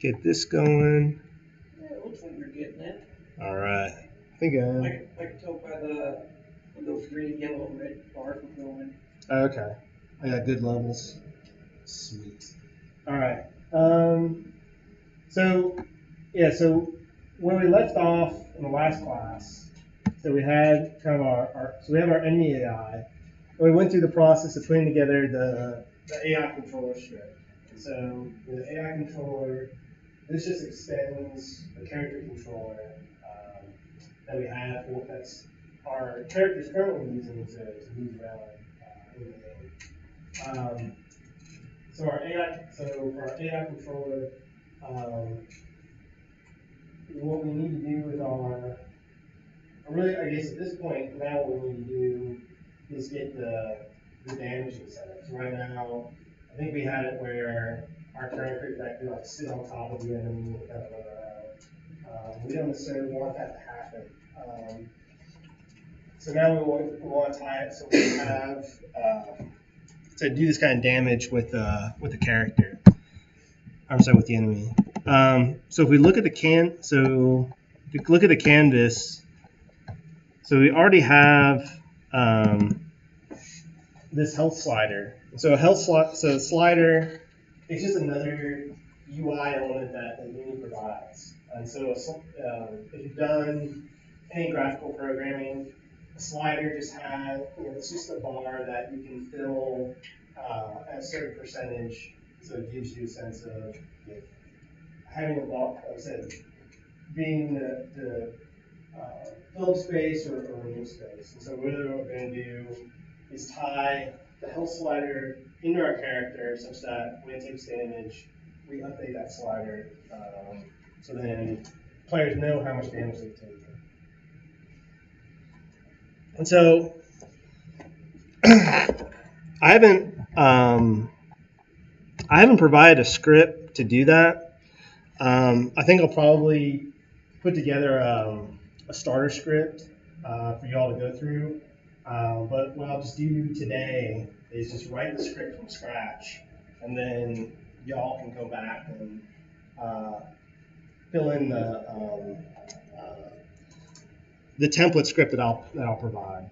get this going. Yeah, it looks like you're getting it. All right. I think I can tell by those green, yellow, and red bars we're going. okay. I got good levels. Sweet. All right. So where we left off in the last class, so we had kind of so we have our enemy AI, and we went through the process of putting together the AI controller script. And so the AI controller, this just extends the character controller that we have, that's our characters currently using to move around in the game. So for our AI controller, what we need to do with really, I guess at this point, now what we need to do is get the damaging set up. So right now, I think we had it where our character could actually like sit on top of the enemy and kind of run around. We don't necessarily want that to happen. So now we want to tie it so we have to do this kind of damage with the character. I'm sorry, with the enemy. So if we look at the canvas, so we already have this health slider. So a slider is just another UI element that Uni provides. And so if you've done any graphical programming, a slider just has, it's just a bar that you can fill at a certain percentage. So it gives you a sense of having a block, like I said, being the film space or remove space. And so really what we're going to do is tie the health slider into our character such that when it takes damage, we update that slider so then players know how much damage they've taken. And so I haven't provided a script to do that. I think I'll probably put together a starter script for y'all to go through. But what I'll just do today is just write the script from scratch, and then y'all can go back and fill in the template script that I'll provide.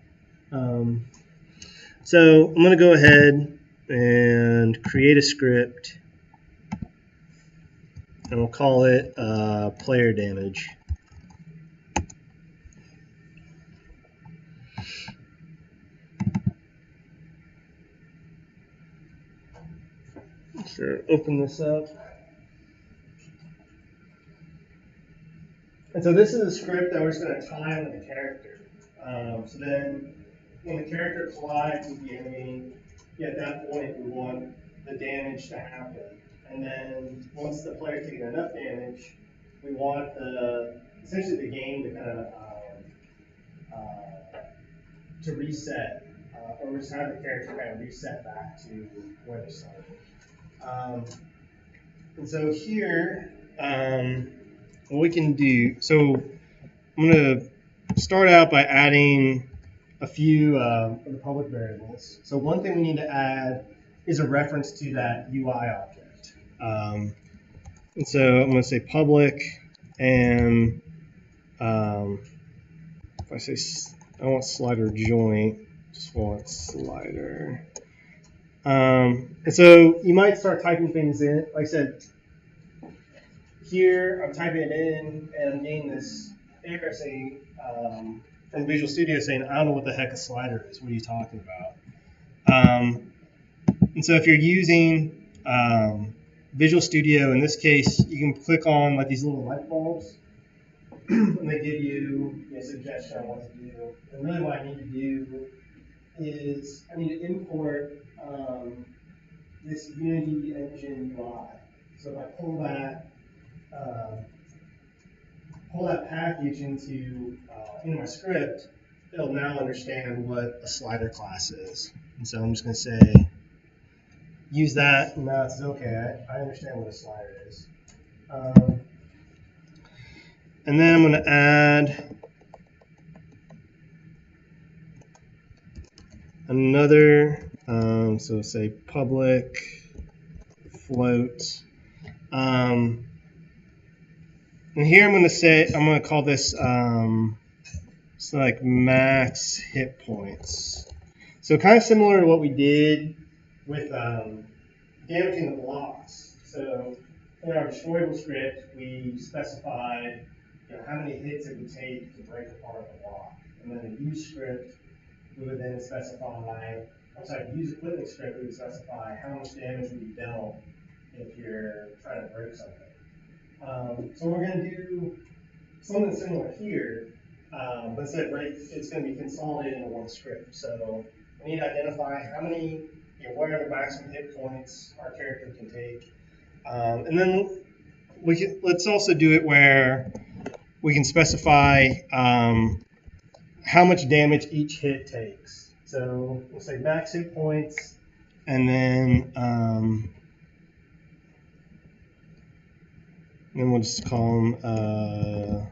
So I'm going to go ahead and create a script, and we'll call it player damage. So open this up. And so this is a script that we're just going to tie with the character. So then when the character collides with the enemy, at that point we want the damage to happen. And then once the player's taken enough damage, we want essentially the game to kind of to reset, or just have the character kind of reset back to where they started. And so here, what we can do, so I'm going to start out by adding a few of the public variables. So one thing we need to add is a reference to that UI object. And so I'm going to say public, and if I say I want slider joint, just want slider. And so you might start typing things in. Like I said, here I'm typing it in, and I'm getting this error saying from Visual Studio saying, I don't know what the heck a slider is. What are you talking about? And so if you're using Visual Studio, in this case, you can click on like these little light bulbs, and they give you a suggestion on what to do. And really what I need to do is I need to import this Unity Engine UI. So if I pull that package into my script, it'll now understand what a slider class is. And so I'm just going to say, use that, and now it's okay. I understand what a slider is. And then I'm going to add another, so say public float. And And here I'm going to call this so like max hit points. So kind of similar to what we did with damaging the blocks. So in our destroyable script, we specified how many hits it would take to break apart the block. And then the use script, we would then specify, the use equipment script, we would specify how much damage would be dealt if you're trying to break something. So we're going to do something similar here, but instead of break, it's going to be consolidated into one script. So we need to identify how many, what are the maximum hit points our character can take. And then let's also do it where we can specify how much damage each hit takes. So we'll say max hit points, and then we'll just call them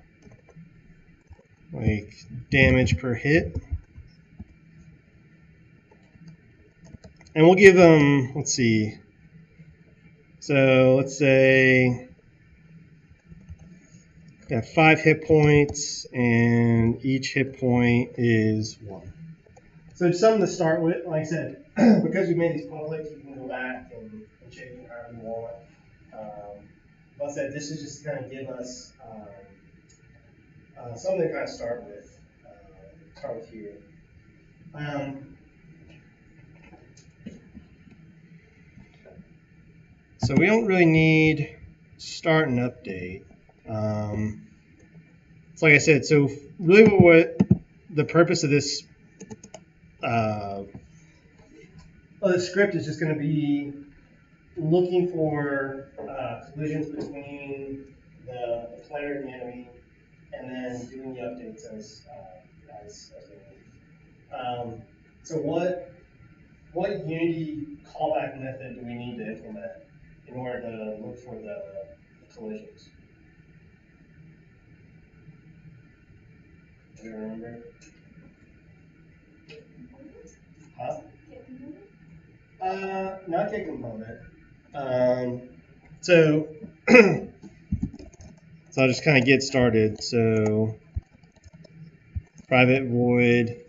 like damage per hit. And we'll give them, let's see. So let's say 5 hit points, and each hit point is 1. So it's something to start with. Like I said, because we made these public, you can go back and change them however you want. Like I said, this is just to kind of give us something to kind of start with. Here. So we don't really need start and update. It's like I said, so really what the purpose of this script is just going to be looking for collisions between the player and the enemy, and then doing the updates as they need. So what Unity callback method do we need to implement in order to look for the collisions? Do you remember? Huh? Not get component. So I'll just kind of get started. So private void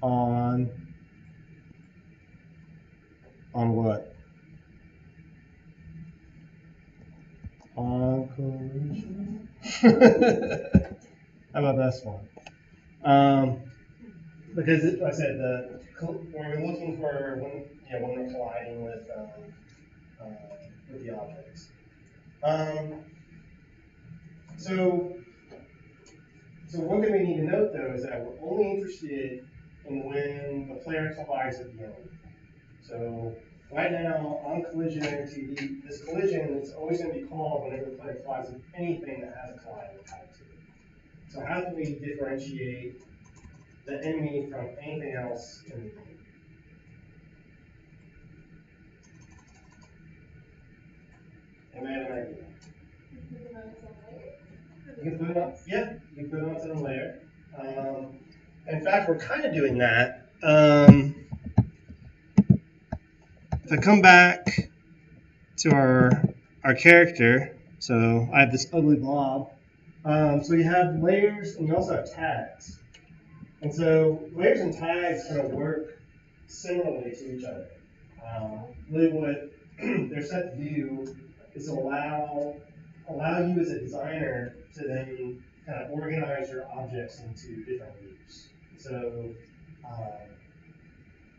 on what? On collision. How about this one? Because like I said, when we're looking for when we're colliding with the objects. So one thing we need to note though is that we're only interested in when the player collides with the enemy. So right now on collision entity, this collision is always going to be called whenever the player collides with anything that has a collider type to it. So how can we differentiate the enemy from anything else in the game? Anybody have an idea? You can put it on, yeah, you can put it onto the layer. In fact, we're kind of doing that. If I come back to our character, so I have this ugly blob. So you have layers and you also have tags. And so layers and tags kind of work similarly to each other. Really what they're set to do is allow you as a designer to then kind of organize your objects into different groups.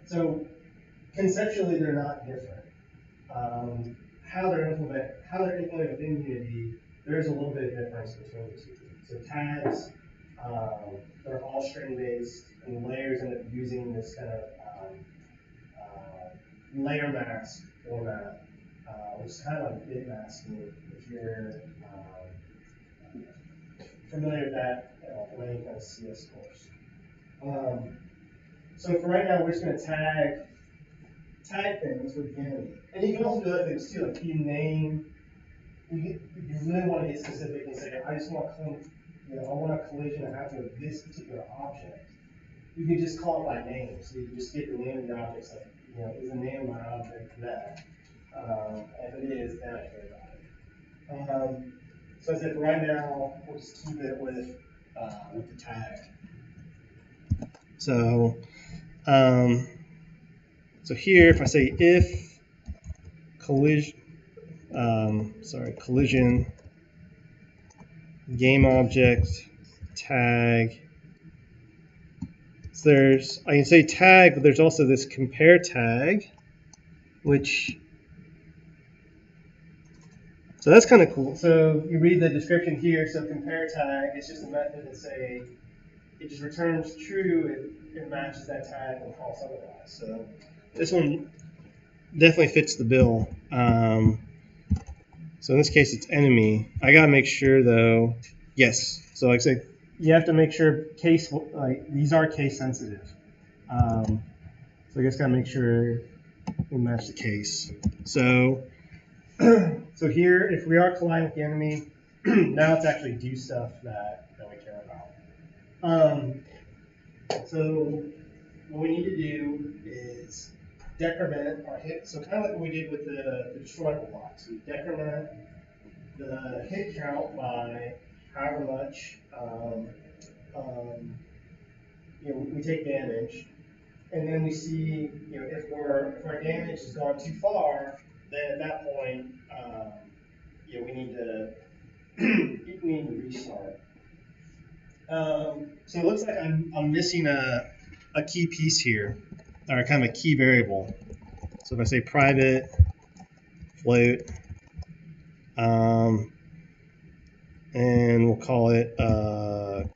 So conceptually they're not different. How they're implemented within Unity, there's a little bit of difference between the two. So tags, they're all string based, and layers end up using this kind of layer mask format, which is kind of like bit masking if you're familiar with that from any kind of CS course. So for right now, we're just going to tag things with the enemy. And you can also do other things too, like you name, you really want to get specific and say, I just want I want a collision to happen with this particular object. You can just call it by name. So you can just get the name of the object, like, is the name of my object that? If it is, then I care about it. So I said right now we'll just keep it with the tag. So so here if I say if collision collision game object tag. So I can say tag, but there's also this compare tag, which, so that's kind of cool. So you read the description here. So compare tag, it's just a method to say it just returns true if it matches that tag and false otherwise. So this one definitely fits the bill. So in this case, it's enemy. I gotta make sure though. Yes. So like I said, you have to make sure these are case sensitive. So I just gotta make sure we match the case. So so here, if we are colliding with the enemy, now it's actually do stuff that we care about. So what we need to do is decrement our hit. So kind of like what we did with the destroyable blocks. We decrement the hit count by however much we take damage, and then we see if our damage has gone too far, then at that point we need to restart. So it looks like I'm missing a key piece here, or kind of a key variable. So if I say private float, and we'll call it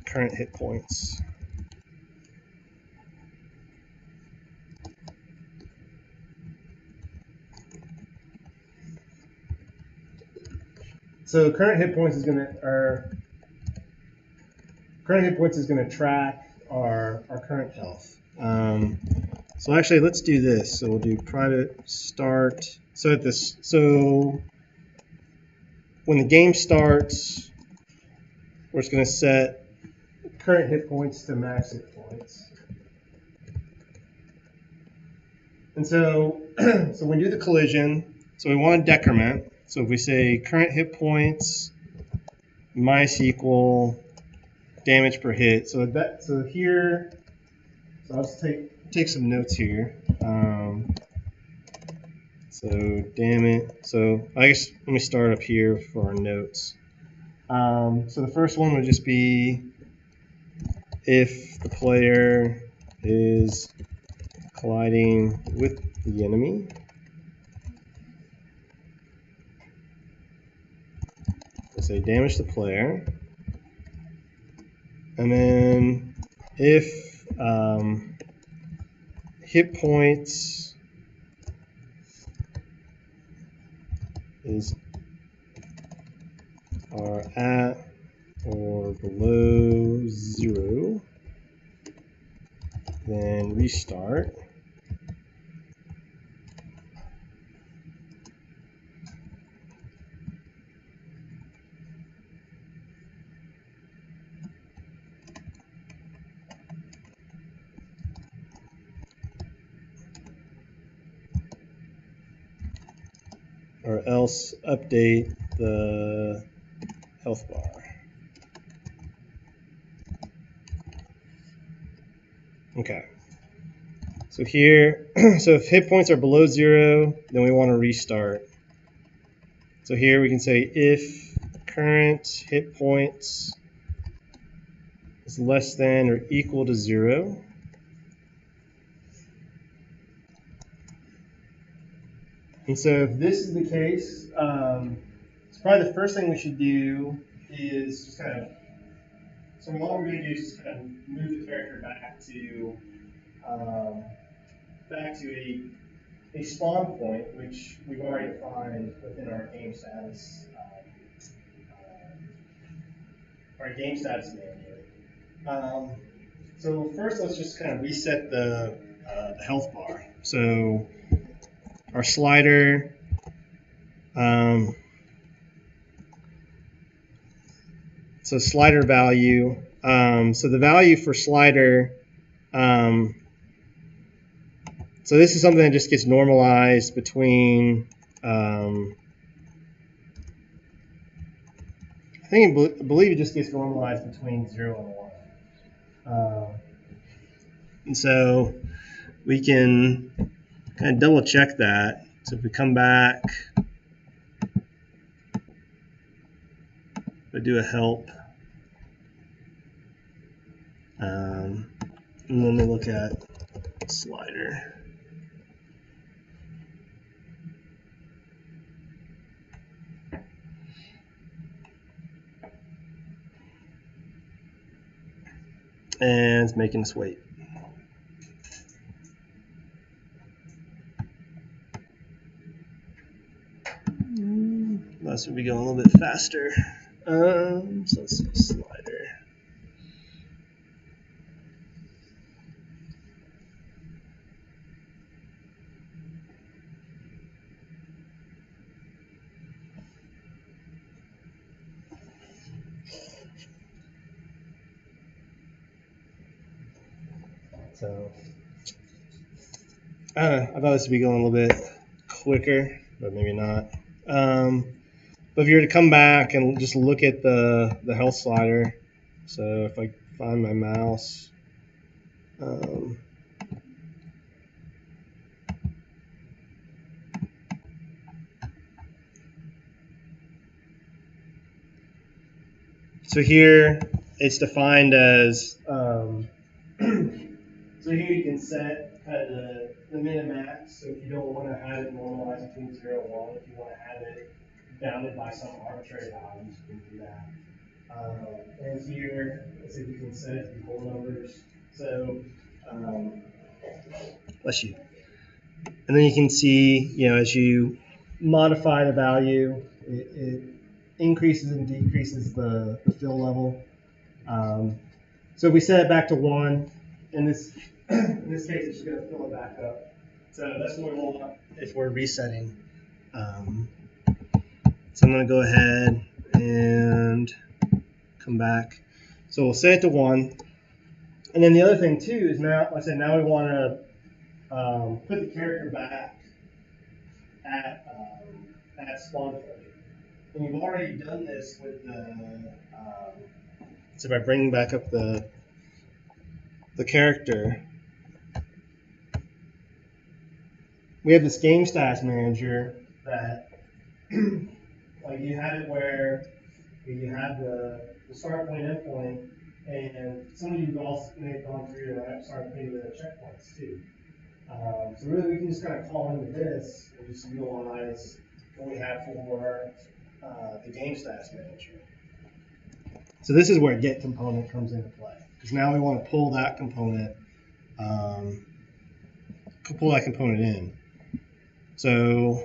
current hit points. So current hit points is going to track our current health. So actually, let's do this. So we'll do private start. So when the game starts, we're just going to set current hit points to max hit points. And so when we do the collision, so we want to decrement. So if we say current hit points minus equal damage per hit. So here, so I'll just take some notes here. So so I guess let me start up here for our notes. So the first one would just be if the player is colliding with the enemy. We'll say damage the player. And then if hit points are at or below 0, then restart. Or else update the health bar. Okay. So here, so if hit points are below 0, then we want to restart. So here we can say if current hit points is less than or equal to 0, and so if this is the case, it's probably the first thing we should do is just kind of, so what we're going to do is just kind of move the character back to a spawn point, which we've already defined within our game status manual. So first, let's just kind of reset the health bar. So our slider, so slider value. So the value for slider, so this is something that just gets normalized between, I I believe it just gets normalized between 0 and 1. And so we can kind of double check that. So if we come back, we do a help, and then we look at slider. And it's making us wait. That should be going a little bit faster. So let's see, slider. So I thought this would be going a little bit quicker, but maybe not. But if you were to come back and just look at the health slider, so if I find my mouse, so here it's defined as, so here you can set kind of the min and max. So if you don't want to have it normalized between 0 and 1, if you want to have it bounded by some arbitrary values, you can do that. And here, let's see if you can set it to be whole numbers. So, bless you. And then you can see, as you modify the value, it increases and decreases the fill level. So if we set it back to 1, in this case, it's just going to fill it back up. So that's what we want if we're resetting. So I'm going to go ahead and come back. So we'll set it to 1. And then the other thing too is now, like I said, now we want to put the character back at spawn point. And you've already done this with the, so by bringing back up the character, we have this game status manager that, like you have it where you have the start point, end point, and some of you also may have gone through and started putting the checkpoints too. So really, we can just kind of call into this and just utilize what we have for the game status manager. So this is where get component comes into play, because now we want to pull that component, in. So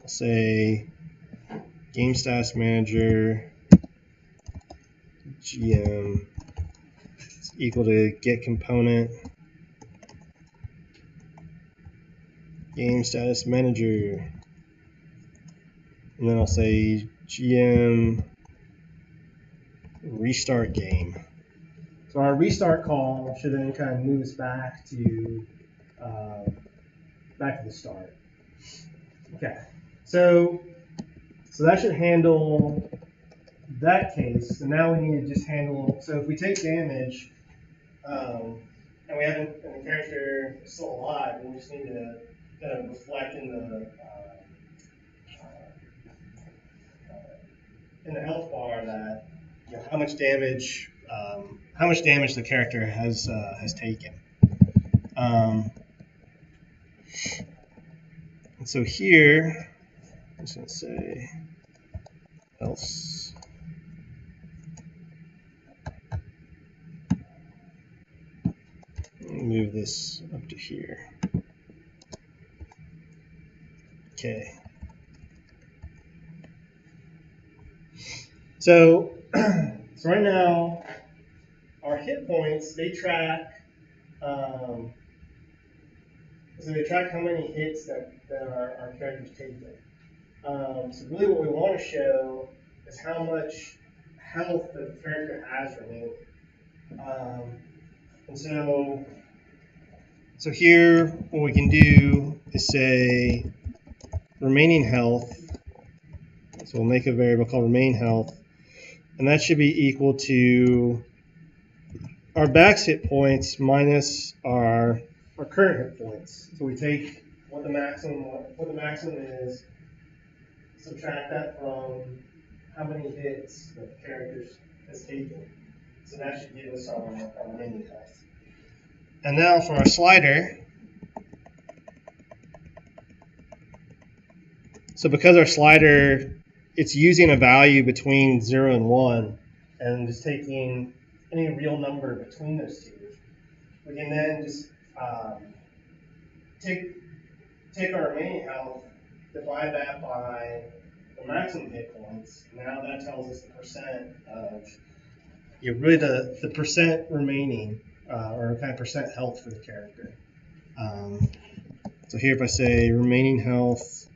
I'll say game status manager GM is equal to get component game status manager, and then I'll say GM restart game. So our restart call should then kind of move us back to the start. Okay, so that should handle that case. So now we need to just handle. So if we take damage, and we haven't, and the character is still alive, we just need to kind of reflect in the health bar that how much damage the character has taken. And so here, I'm just going to say else. Move this up to here. Okay. So right now, our hit points, they track. So they track how many hits that our character's taken. So really what we want to show is how much health the character has remaining. And so here what we can do is say remaining health. So we'll make a variable called remaining health. and that should be equal to our max hit points minus our current hit points. So we take what the maximum is, subtract that from how many hits the character has taken. So that should give us our remaining health. And now for our slider. So because our slider, it's using a value between 0 and 1, and just taking any real number between those two, we can then just take our remaining health, divide that by the maximum hit points. Now that tells us the percent of, really the percent remaining, or kind of percent health for the character. So here if I say remaining health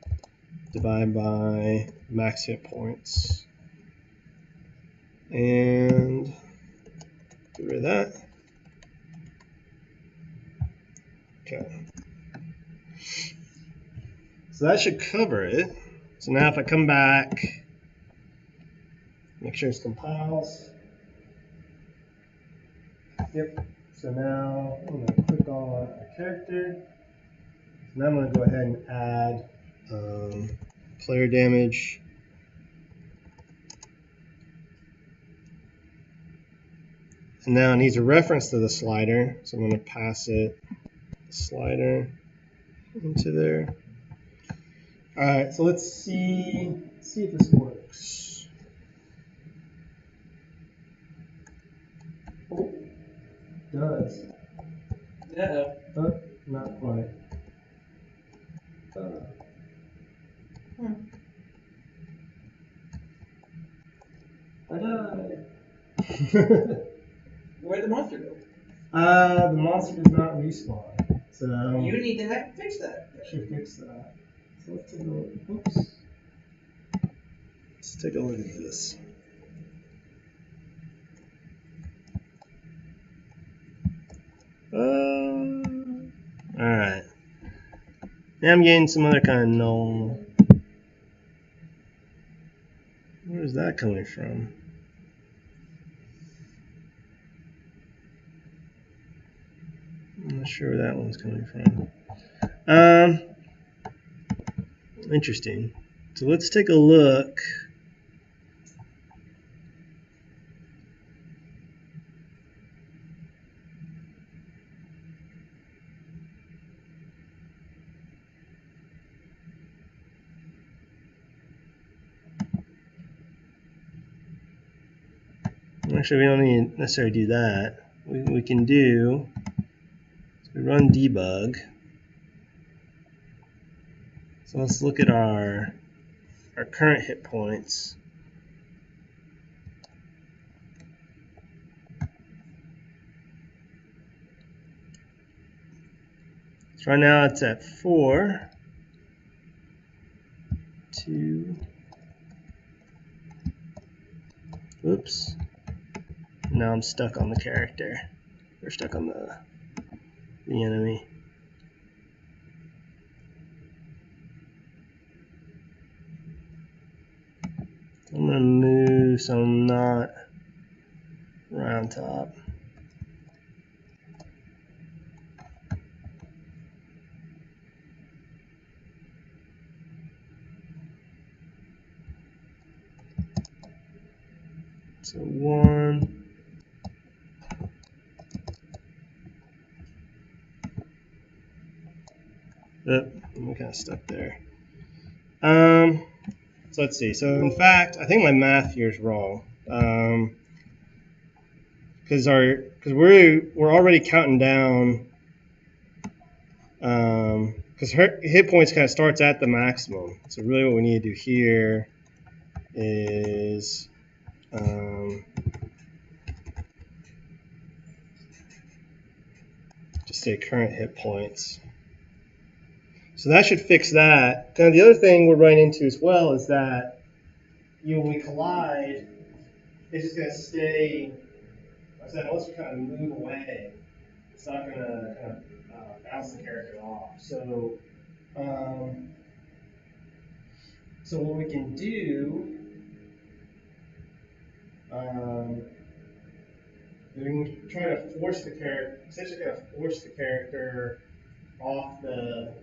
divided by max hit points, and get rid of that. Okay. So that should cover it. So now if I come back, make sure it compiles. Yep. So now I'm going to click on a character. So now I'm going to go ahead and add player damage. And now it needs a reference to the slider. So I'm going to pass it slider into there. All right, so let's see if this works. Oh, it does. Yeah. Oh, not quite. I died. Where'd the monster go? The monster does not respawn. So You need to fix that. Should fix that. So let's take a look. Oops. Let's take a look at this. All right. Now I'm getting some other kind of null. Where is that coming from? I'm not sure where that one's coming from. Interesting. So let's take a look. Actually, we don't need to necessarily do that. We can do, so we run debug. So let's look at our current hit points. So right now it's at 4, 2, oops. Now I'm stuck on the character. We're stuck on the enemy. I'm going to move so I'm not right on top. So 1. I'm kind of stuck there. So let's see. So in fact, I think my math here is wrong. Because we're already counting down. Because her hit points kind of starts at the maximum. So really, what we need to do here is just say current hit points. So that should fix that. Now the other thing we're running into as well is that when we collide, it's just going to stay. Like I said, once we kind of move away, it's not going to kind of bounce the character off. So, so what we can do We can try to force the character, essentially kind of force the character off the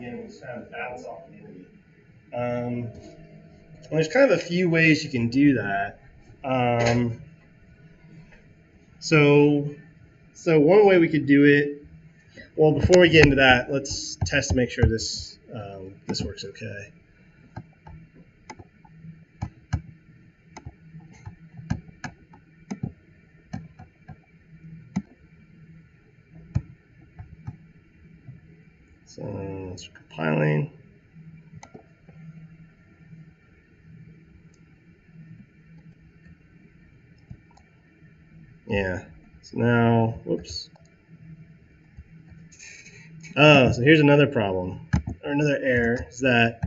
enemy, just kind of bounce off the enemy. Well, there's kind of a few ways you can do that. So one way we could do it. Well, before we get into that, let's test to make sure this this works okay. So it's compiling. Yeah. So now, whoops. Oh, so here's another problem, or another error, is that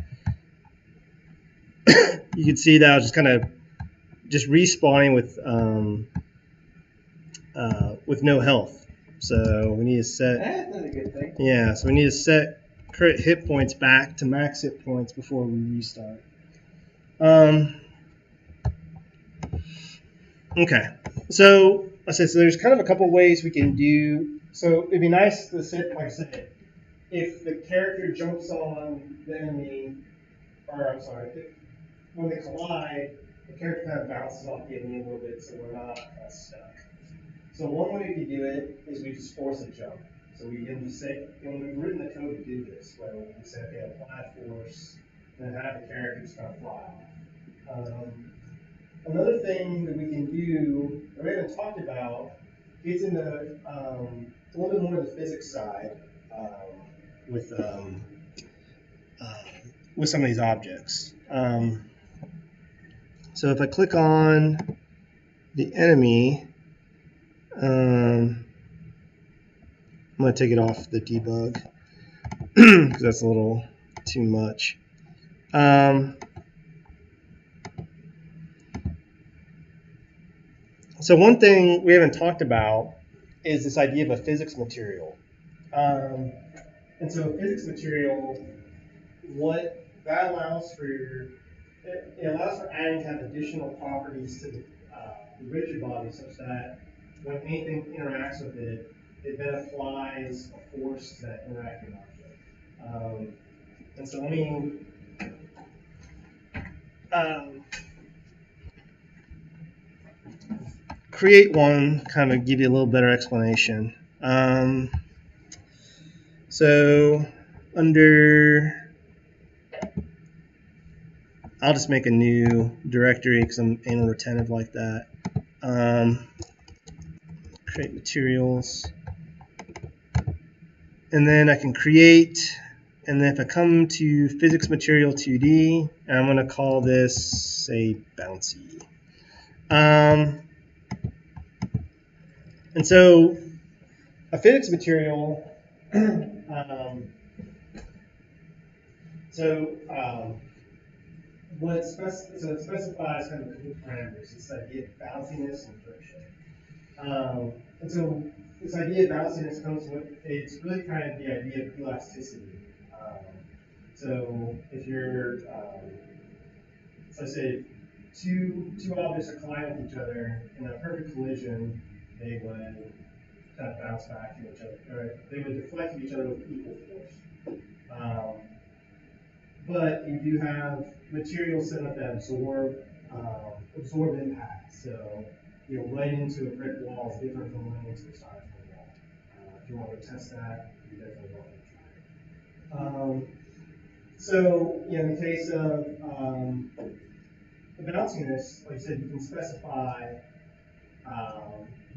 you can see that I was just kind of just respawning with no health. So we need to set. That's not a good thing. Yeah, so we need to set current hit points back to max hit points before we restart. Okay, so I said so. There's kind of a couple ways we can do. So it'd be nice to set, like I said, if the character jumps on the enemy, or I'm sorry, when they collide, the character kind of bounces off the enemy a little bit, so we're not stuck. So one way we do it is we just force a jump. So we can just say, when we've written the code to do this, where we can say, okay, apply force, and have the character just kind of fly off. Another thing that we can do, that we haven't talked about, gets into a little bit more of the physics side with some of these objects. So if I click on the enemy, I'm going to take it off the debug because that's a little too much. So one thing we haven't talked about is this idea of a physics material. And so a physics material, what that allows for, it allows for adding kind of additional properties to the rigid body such that when anything interacts with it, it then applies a force to that interacting object. And so let me create one, kind of give you a little better explanation. So under, I'll just make a new directory because I'm anal retentive like that. Create materials. And then I can create, and then if I come to physics material 2D, I'm going to call this, say, bouncy. And so a physics material, what it specifies kind of the parameters. It's the idea of bounciness and friction. And so this idea of bounciness comes with, it's really kind of the idea of elasticity. So if you're, so say two objects are colliding with each other in a perfect collision, they would kind of bounce back to each other, or they would deflect to each other with equal force. But you do have materials set up that absorb impact. So right into a brick wall is different from running into the side of a wall. If you want to test that, you definitely want to try it. So in the case of the bounciness, like I said, you can specify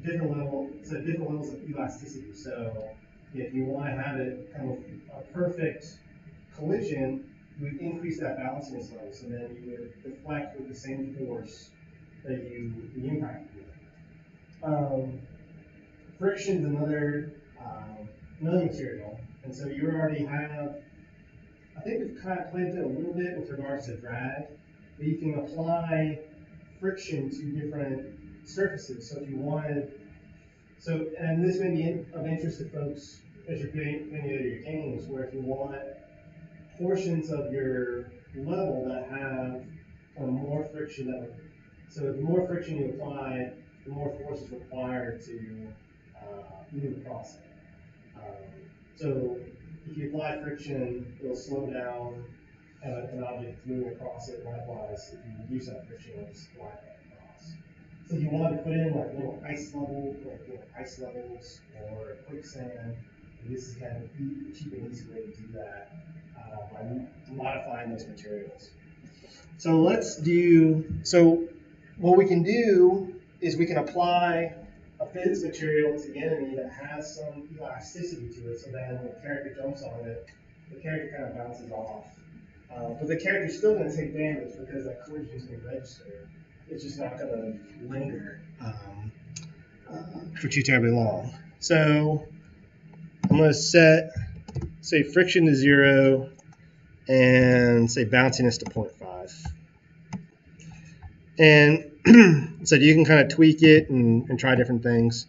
different levels of elasticity. So if you want to have it kind of a perfect collision, you would increase that bounciness level. So then you would deflect with the same force that you impacted with. Friction is another material, and so you already have. I think we've kind of played it a little bit with regards to drag, but you can apply friction to different surfaces. So if you wanted, and this may be of interest to folks as you're creating many of your games, where if you want portions of your level that have more friction So the more friction you apply, the more force is required to move across it. So if you apply friction, it'll slow down an object moving across it. Likewise, if you reduce that friction, it'll slide right across. So if you want to put in like little ice levels or quicksand, this is kind of a cheap and easy way to do that by modifying those materials. So what we can do is we can apply a physics material to the enemy that has some elasticity to it, so then when the character jumps on it, the character kind of bounces off. But the character's still going to take damage because that collision is going to register. It's just not going to linger for too terribly long. So I'm going to set, say, friction to 0 and say bounciness to 0.5. And so you can kind of tweak it and try different things.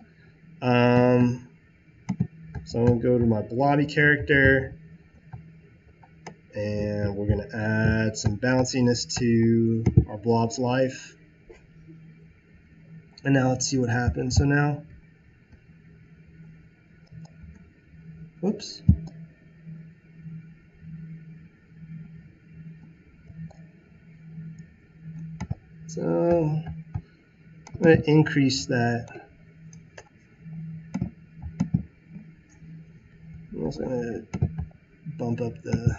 So I'm going to go to my blobby character, and we're going to add some bounciness to our blob's life. And now let's see what happens. So now, whoops. So I'm going to increase that. I'm also going to bump up the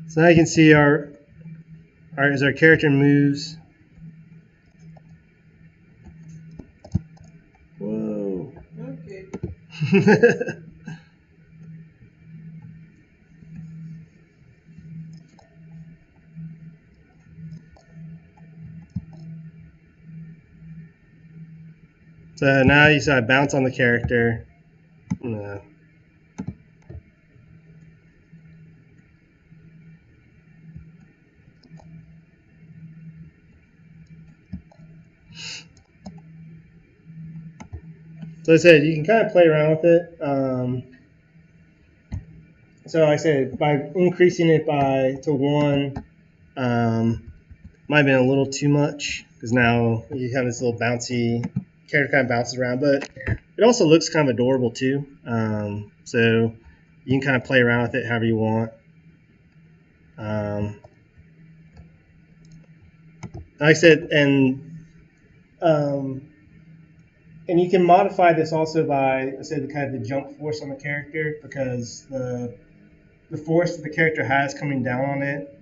so now you can see as our character moves. Whoa. Okay. So now you saw I bounce on the character. No. So I said you can kind of play around with it. So I said by increasing it to 1, might have been a little too much because now you have this little bouncy character kind of bounces around, but it also looks kind of adorable too. So you can kind of play around with it however you want. Like I said, and you can modify this also by, I said, kind of the jump force on the character, because the force that the character has coming down on it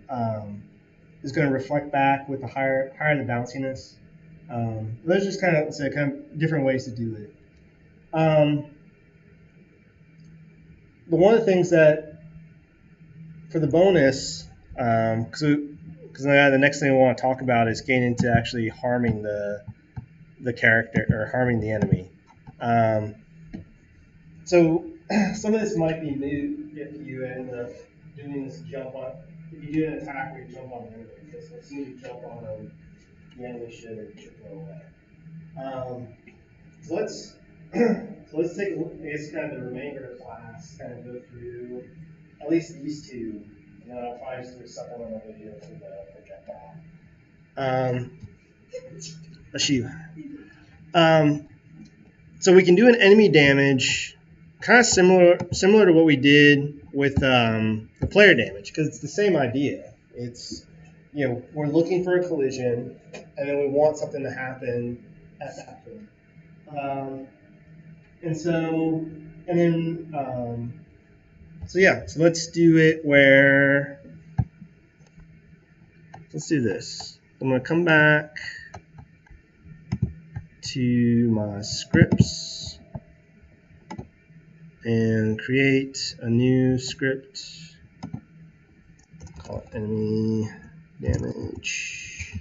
is going to reflect back with the higher the bounciness. Those are just kind of different ways to do it. But one of the things that for the bonus, because the next thing we want to talk about is getting into actually harming the character or harming the enemy. So some of this might be new if you end up doing this jump on. If you do an attack where you jump on the enemy, because as soon as you jump on them, the enemy should go away. So let's take a look. I guess kind of the remainder of the class, kind of go through at least these two, and then I'll probably just do a supplemental video for the projectile. So we can do an enemy damage, kind of similar to what we did with the player damage, because it's the same idea. It's, we're looking for a collision, and then we want something to happen at that point. So let's do it where, let's do this. I'm going to come back to my scripts and create a new script, call it enemy damage.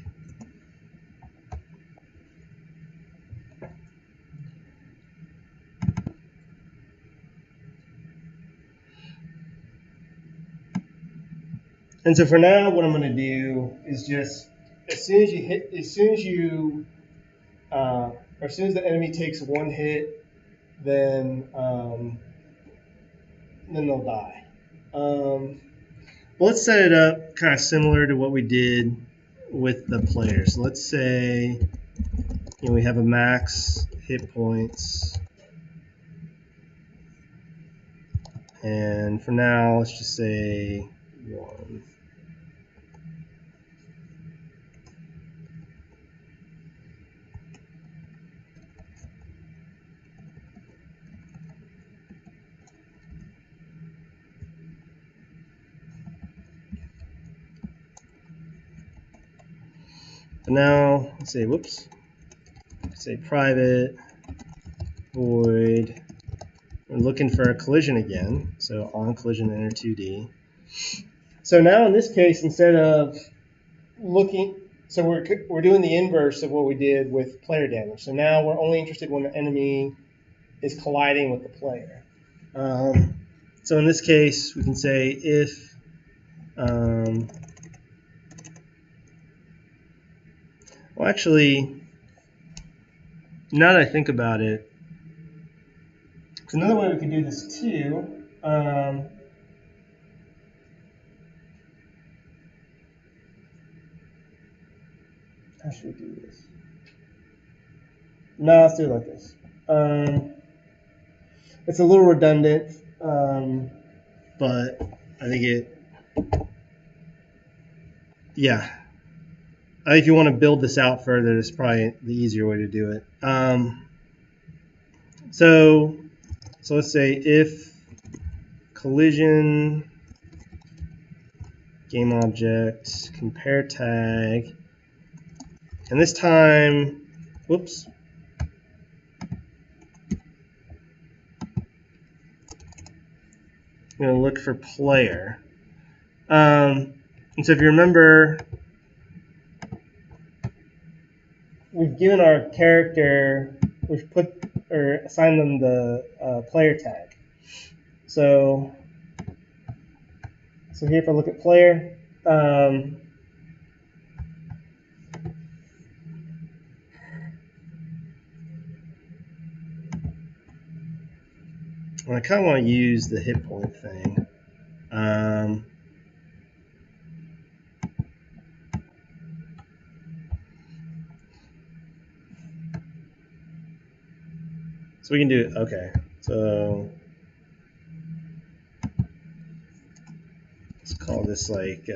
And so for now, what I'm going to do is just as soon as the enemy takes one hit, then they'll die. Well, let's set it up kind of similar to what we did with the player. So let's say we have a max hit points. And for now, let's just say 1. So now, let's say, whoops, say private void. We're looking for a collision again. So on collision, enter 2D. So now in this case, instead of looking, so we're doing the inverse of what we did with player damage. So now we're only interested when the enemy is colliding with the player. So in this case, we can say if well, actually, now that I think about it, because another way we could do this too. How should we do this? No, let's do it like this. It's a little redundant, but I think yeah. I think if you want to build this out further, it's probably the easier way to do it. So let's say if collision game object compare tag, and this time, whoops. I'm going to look for player. And so if you remember, we've given our character, we've put or assigned them the player tag. So here if I look at player, and I kind of want to use the hit point thing. So we can do, okay, so let's call this like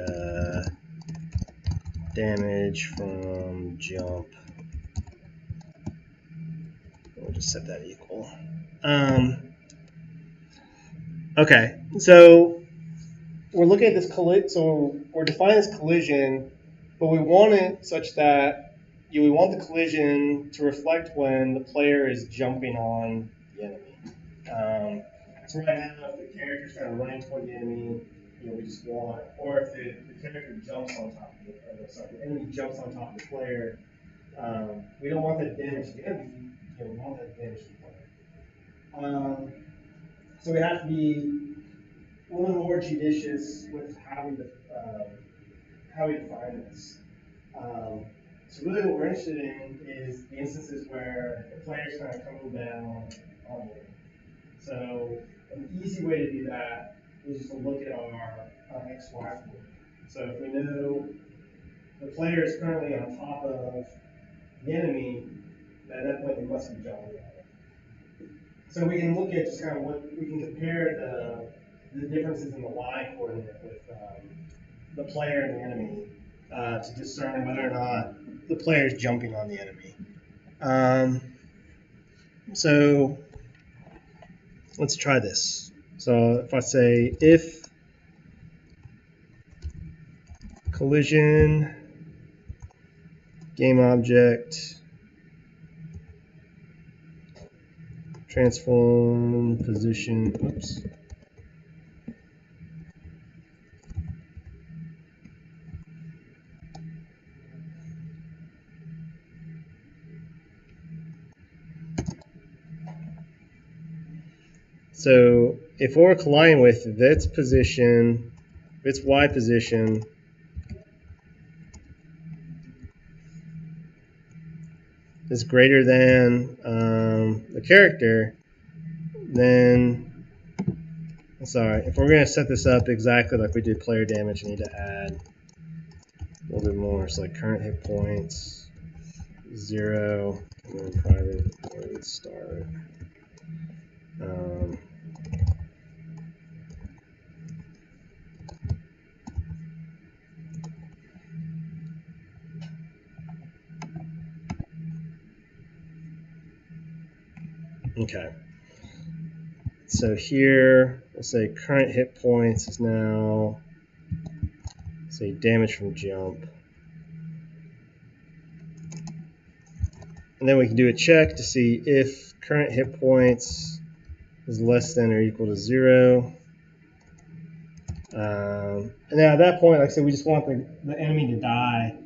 damage from jump. We'll just set that equal. Okay, so we're looking at this collision, so we're defining this collision, but we want it such that we want the collision to reflect when the player is jumping on the enemy. So right now, if the character's kind of running toward the enemy, we just want, or if the character jumps on top of the enemy jumps on top of the player, we don't want that damage to the enemy, we want that damage to the player. So we have to be a little more judicious with how we define this. So really what we're interested in is the instances where the player's kind of coming down on you. So an easy way to do that is just to look at our XY coordinate. So if we know the player is currently on top of the enemy, at that point they must be jumping on it. So we can look at just kind of what we can compare the differences in the Y coordinate with the player and the enemy to discern whether or not the player is jumping on the enemy. So let's try this. So if I say if collision game object transform position, oops. So if we're colliding with its position, its Y position, is greater than the character, then sorry, if we're going to set this up exactly like we did player damage, I need to add a little bit more. So like current hit points, 0, and then private void start. Okay. So here, let's say current hit points is now, say, damage from jump. And then we can do a check to see if current hit points is less than or equal to 0. And now at that point, like I said, we just want the enemy to die.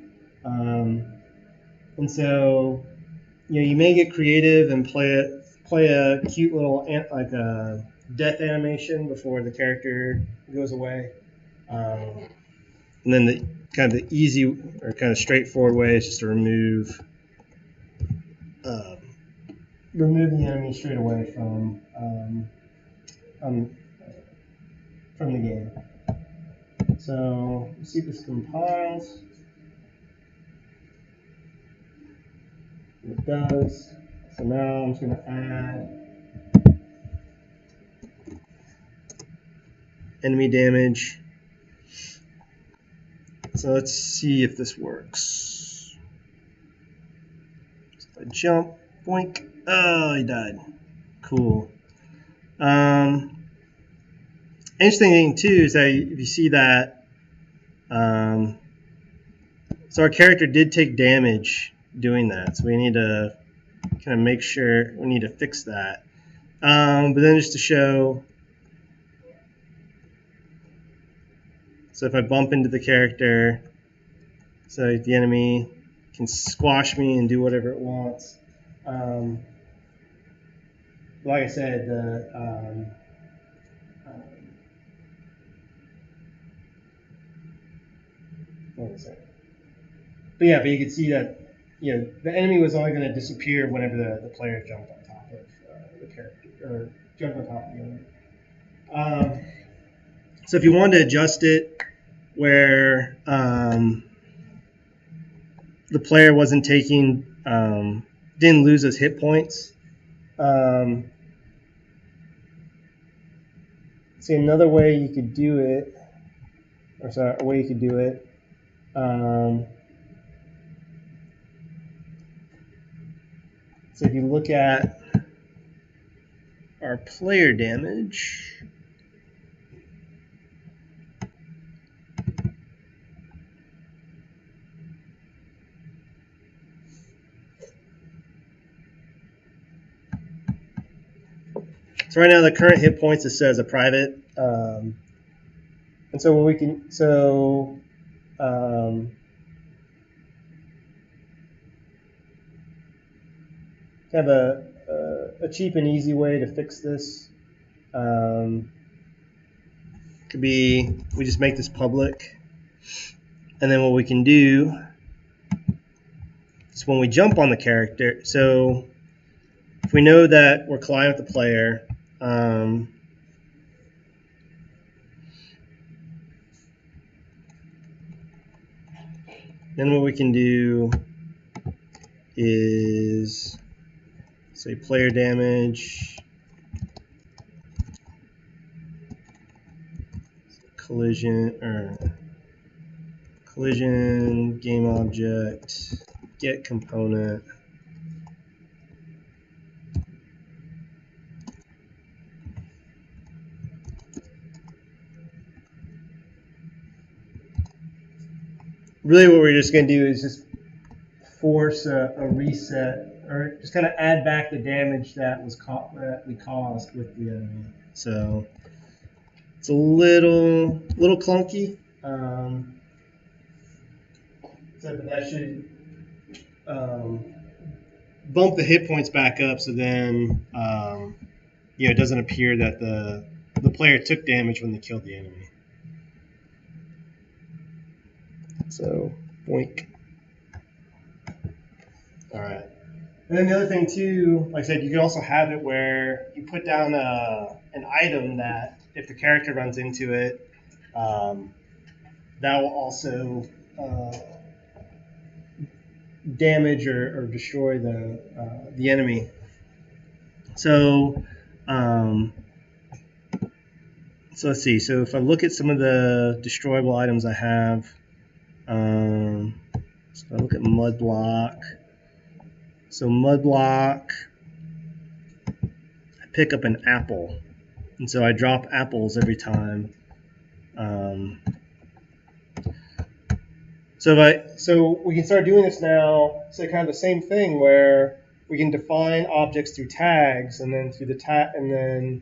And so, you may get creative and play a cute little like a death animation before the character goes away. And then the kind of the easy or kind of straightforward way is just to remove the enemy straight away from the game. So let's see if this compiles. It does. So now I'm just going to add enemy damage. So let's see if this works. So if I jump, boink. Oh, he died. Cool. Interesting thing too is that if you see that, so our character did take damage doing that. So we need to kind of make sure, we need to fix that. But then just to show, so if I bump into the character, so the enemy can squash me and do whatever it wants. Like I said, what was that? But yeah, but you can see that the enemy was only going to disappear whenever the player jumped on top of the character or jumped on top of the enemy. So if you wanted to adjust it where the player wasn't taking, didn't lose his hit points. See, another way you could do it, or sorry, a way you could do it. So if you look at our player damage, so right now the current hit points is set as a private, and so what we can have a cheap and easy way to fix this. Could be we just make this public, and then what we can do is when we jump on the character, so if we know that we're colliding with the player, then what we can do is say player damage, collision game object, get component. Really what we're just going to do is just force a reset, or just kind of add back the damage that we caused with the enemy. So it's a little clunky. So that should bump the hit points back up, so then it doesn't appear that the player took damage when they killed the enemy. So boink. All right. And then the other thing too, like I said, you can also have it where you put down an item that if the character runs into it, that will also damage or destroy the enemy. So so let's see. So if I look at some of the destroyable items I have, so I look at mud block. So mud block, I pick up an apple, and so I drop apples every time. So we can start doing this now. So kind of the same thing where we can define objects through tags, and then through the and then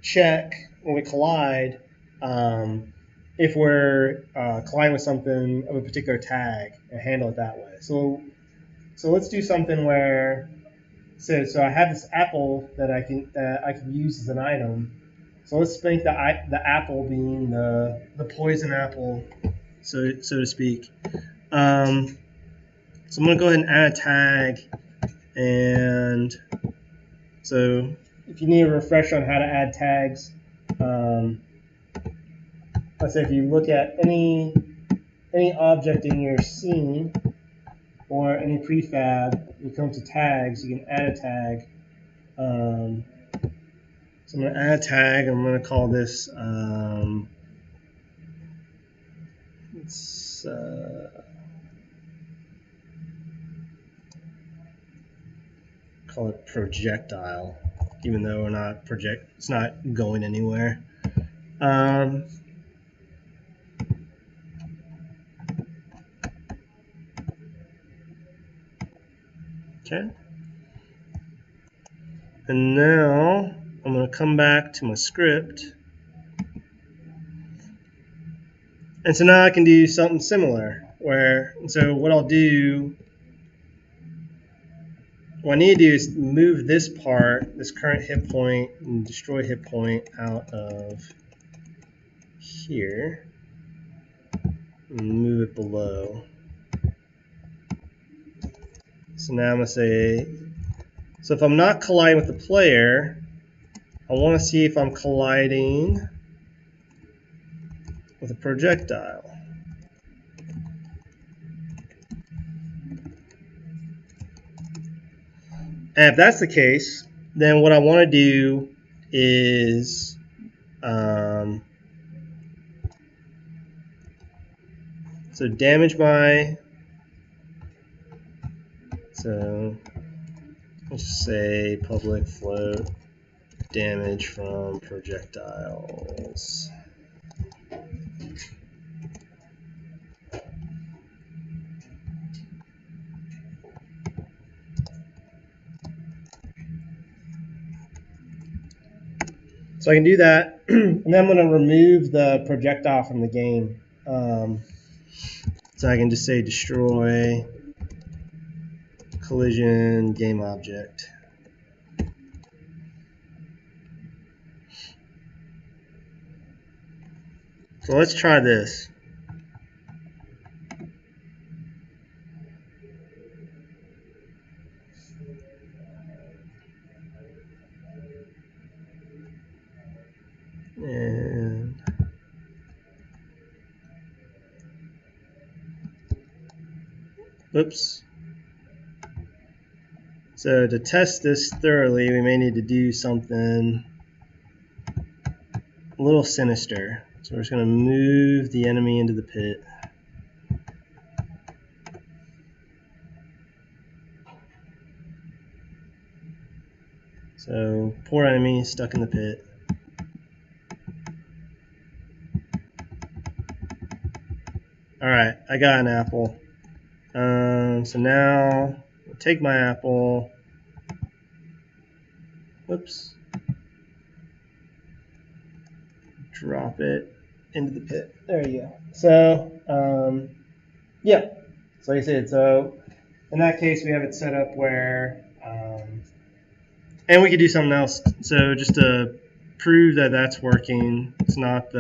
check when we collide if we're colliding with something of a particular tag and handle it that way. So let's do something where so I have this apple that I can use as an item. So let's make the apple being the poison apple, so to speak. So I'm going to go ahead and add a tag, and so if you need a refresher on how to add tags, let's say if you look at any object in your scene or any prefab, you come to tags, you can add a tag. So I'm going to add a tag. I'm going to call this call it projectile, even though it's not going anywhere. Okay. And now I'm going to come back to my script. And so now I can do something similar so what I need to do is move this part, this current hit point and destroy hit point out of here and move it below. So now I'm going to say, so if I'm not colliding with the player, I want to see if I'm colliding with a projectile. And if that's the case, then what I want to do is so damage my, so let's say public float damage from projectiles. So I can do that, and then I'm going to remove the projectile from the game. So I can just say destroy collision game object. So let's try this. And oops. So to test this thoroughly, we may need to do something a little sinister. So we're just going to move the enemy into the pit. So poor enemy stuck in the pit. Alright, I got an apple. So now I'll take my apple. Whoops. Drop it into the pit. There you go. So yeah. So like I said, so in that case we have it set up where and we could do something else. So just to prove that that's working, it's not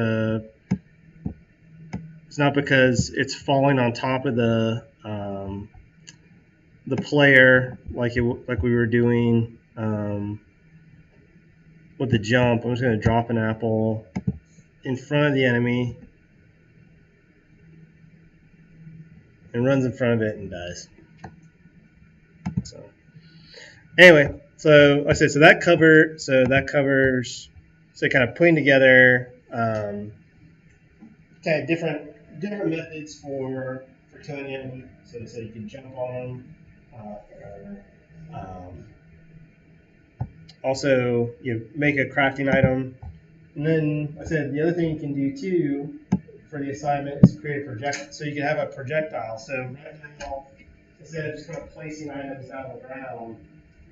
because it's falling on top of the player like we were doing with the jump, I'm just going to drop an apple in front of the enemy and runs in front of it and dies. So anyway, so like I said, so that covers kind of putting together kind of different methods for killing the enemy. So you can jump on them. Also, you make a crafting item, and then I said the other thing you can do too for the assignment is create a projectile. So you can have a projectile. So right now, instead of just kind of placing items out of the ground,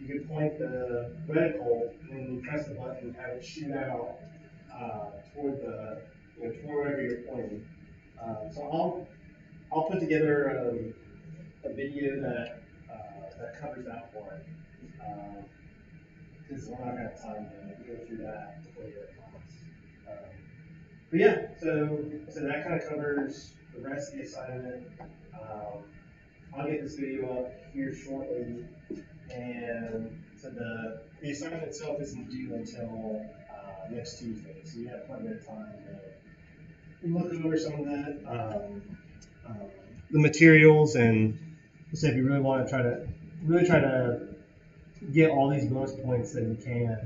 you can point the reticle and press the button and have it shoot out toward toward wherever you're pointing. So I'll put together a video that covers that for it. Because we're not going to have time to go through that before you get class. But yeah, so that kind of covers the rest of the assignment. I'll get this video up here shortly, and so the assignment itself isn't due until next Tuesday, so you have plenty of time to look over some of that, the materials, and so if you really want to try to get all these bonus points that you can.